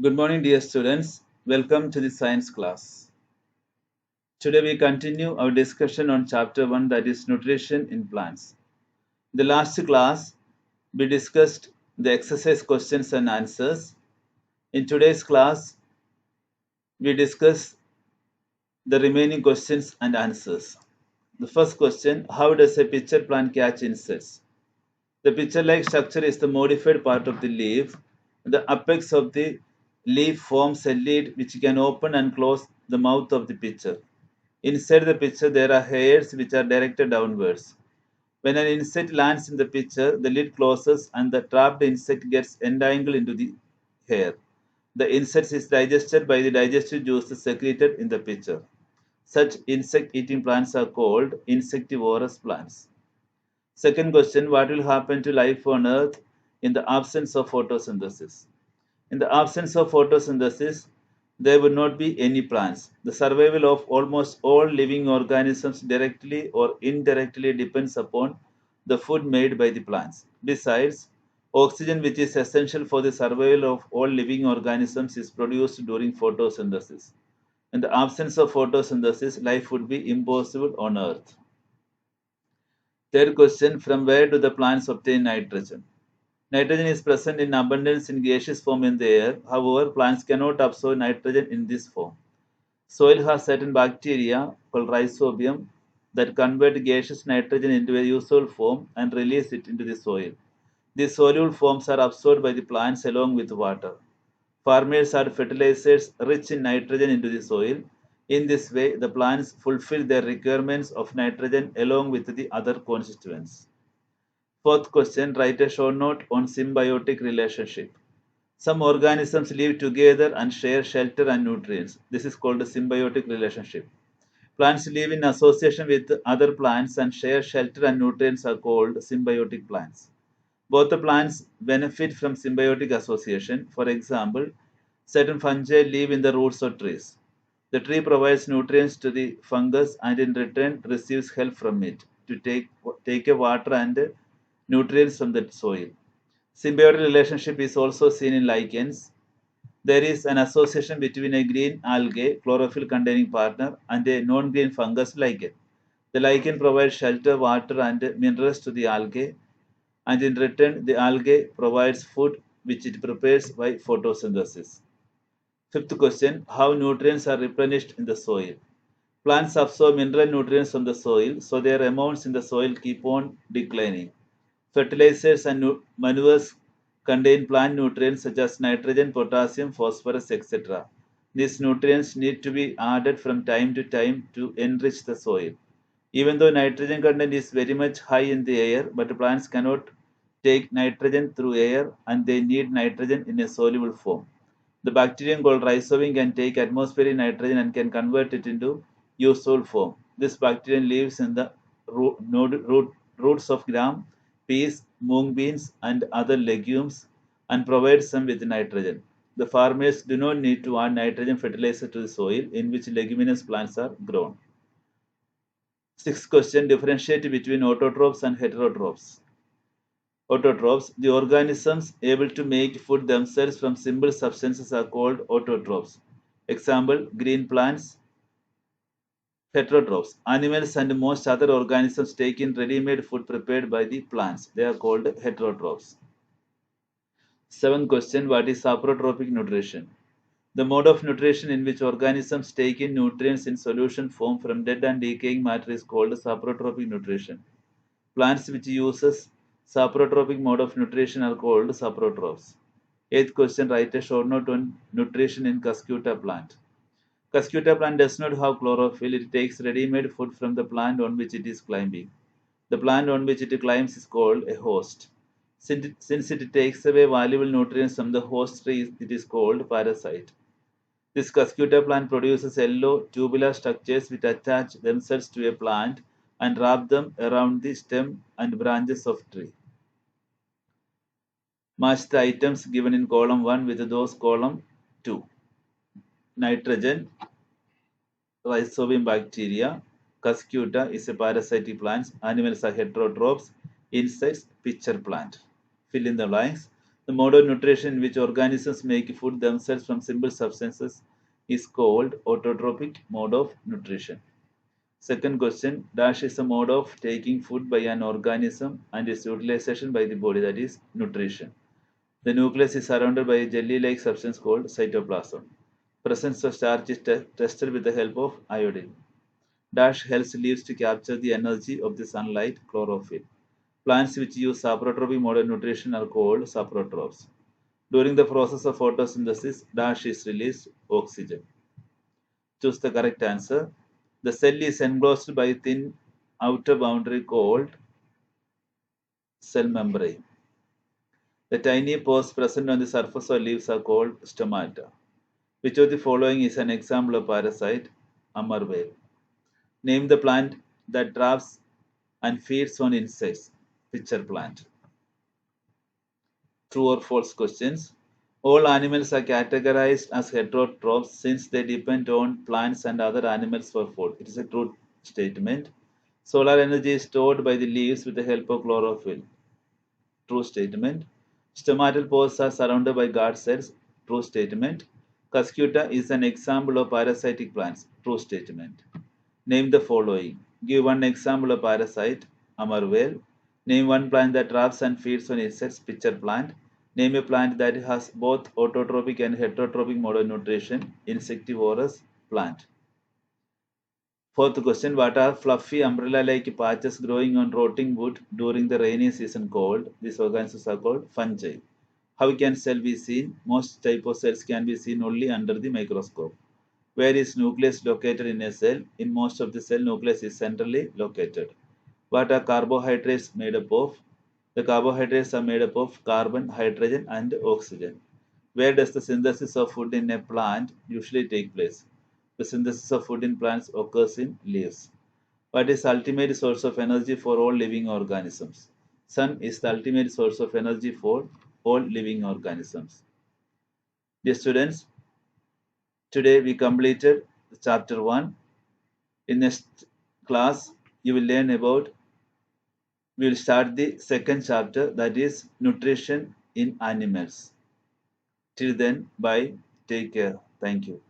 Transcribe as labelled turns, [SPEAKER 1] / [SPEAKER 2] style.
[SPEAKER 1] Good morning, dear students. Welcome to the science class. Today we continue our discussion on chapter 1, that is nutrition in plants. In the last class, we discussed the exercise questions and answers. In today's class, we discuss the remaining questions and answers. The first question: how does a pitcher plant catch insects? The pitcher-like structure is the modified part of the leaf. The apex of the leaf forms a lid which can open and close the mouth of the pitcher. Inside the pitcher, there are hairs which are directed downwards. When an insect lands in the pitcher, the lid closes and the trapped insect gets entangled into the hair. The insect is digested by the digestive juices secreted in the pitcher. Such insect-eating plants are called insectivorous plants. Second question: what will happen to life on Earth in the absence of photosynthesis? In the absence of photosynthesis, there would not be any plants. The survival of almost all living organisms directly or indirectly depends upon the food made by the plants. Besides, oxygen, which is essential for the survival of all living organisms, is produced during photosynthesis. In the absence of photosynthesis, life would be impossible on Earth. Third question: from where do the plants obtain nitrogen? Nitrogen is present in abundance in gaseous form in the air. However, plants cannot absorb nitrogen in this form. Soil has certain bacteria called rhizobium that convert gaseous nitrogen into a useful form and release it into the soil. These soluble forms are absorbed by the plants along with water. Farmers add fertilizers rich in nitrogen into the soil. In this way, the plants fulfill their requirements of nitrogen along with the other constituents. Fourth question: write a short note on symbiotic relationship. Some organisms live together and share shelter and nutrients. This is called a symbiotic relationship. Plants live in association with other plants and share shelter and nutrients are called symbiotic plants. Both the plants benefit from symbiotic association. For example, certain fungi live in the roots of trees. The tree provides nutrients to the fungus and in return receives help from it to take a water and nutrients from the soil. Symbiotic relationship is also seen in lichens. There is an association between a green algae, chlorophyll containing partner, and a non green fungus lichen. The lichen provides shelter, water, and minerals to the algae, and in return, the algae provides food which it prepares by photosynthesis. Fifth question: how nutrients are replenished in the soil? Plants absorb mineral nutrients from the soil, so their amounts in the soil keep on declining. Fertilizers and manures contain plant nutrients such as nitrogen, potassium, phosphorus, etc. These nutrients need to be added from time to time to enrich the soil. Even though nitrogen content is very much high in the air, but plants cannot take nitrogen through air and they need nitrogen in a soluble form. The bacterium called rhizobium can take atmospheric nitrogen and can convert it into useful form. This bacterium lives in the roots of gram, peas, mung beans, and other legumes and provides them with nitrogen. The farmers do not need to add nitrogen fertilizer to the soil in which leguminous plants are grown. Sixth question: differentiate between autotrophs and heterotrophs. Autotrophs: the organisms able to make food themselves from simple substances are called autotrophs. Example: green plants. Heterotrophs: animals and most other organisms take in ready-made food prepared by the plants. They are called heterotrophs. Seventh question: what is saprotrophic nutrition? The mode of nutrition in which organisms take in nutrients in solution form from dead and decaying matter is called saprotrophic nutrition. Plants which uses saprotrophic mode of nutrition are called saprotrophs. Eighth question: write a short note on nutrition in Cuscuta plant. Cuscuta plant does not have chlorophyll. It takes ready-made food from the plant on which it is climbing. The plant on which it climbs is called a host. Since it takes away valuable nutrients from the host tree, it is called parasite. This Cuscuta plant produces yellow tubular structures which attach themselves to a plant and wrap them around the stem and branches of tree. Match the items given in column 1 with those column 2. Nitrogen, rhizobium bacteria. Cuscuta is a parasitic plant. Animals are heterotrophs. Insects, pitcher plant. Fill in the blanks. The mode of nutrition in which organisms make food themselves from simple substances is called autotrophic mode of nutrition. Second question, dash is a mode of taking food by an organism and its utilization by the body, that is nutrition. The nucleus is surrounded by a jelly-like substance called cytoplasm. Presence of starch is tested with the help of iodine. Dash helps leaves to capture the energy of the sunlight, chlorophyll. Plants which use saprotrophic mode of nutrition are called saprotrophs. During the process of photosynthesis, dash is released oxygen. Choose the correct answer. The cell is enclosed by a thin outer boundary called cell membrane. The tiny pores present on the surface of leaves are called stomata. Which of the following is an example of parasite? Amarvale. Name the plant that traps and feeds on insects. Pitcher plant. True or false questions. All animals are categorized as heterotrophs since they depend on plants and other animals for food. It is a true statement. Solar energy is stored by the leaves with the help of chlorophyll. True statement. Stomatal pores are surrounded by guard cells. True statement. Cuscuta is an example of parasitic plants. True statement. Name the following. Give one example of parasite. Amarvale. Name one plant that traps and feeds on insects. Pitcher plant. Name a plant that has both autotrophic and heterotrophic mode of nutrition. Insectivorous plant. Fourth question, what are fluffy umbrella-like patches growing on rotting wood during the rainy season called? These organisms are called fungi. How can cell be seen? Most type of cells can be seen only under the microscope. Where is nucleus located in a cell? In most of the cell, nucleus is centrally located. What are carbohydrates made up of? The carbohydrates are made up of carbon, hydrogen, and oxygen. Where does the synthesis of food in a plant usually take place? The synthesis of food in plants occurs in leaves. What is the ultimate source of energy for all living organisms? Sun is the ultimate source of energy for all living organisms. Dear students, today we completed chapter 1. In next class, you will learn about, we will start the second chapter, that is nutrition in animals. Till then, bye. Take care. Thank you.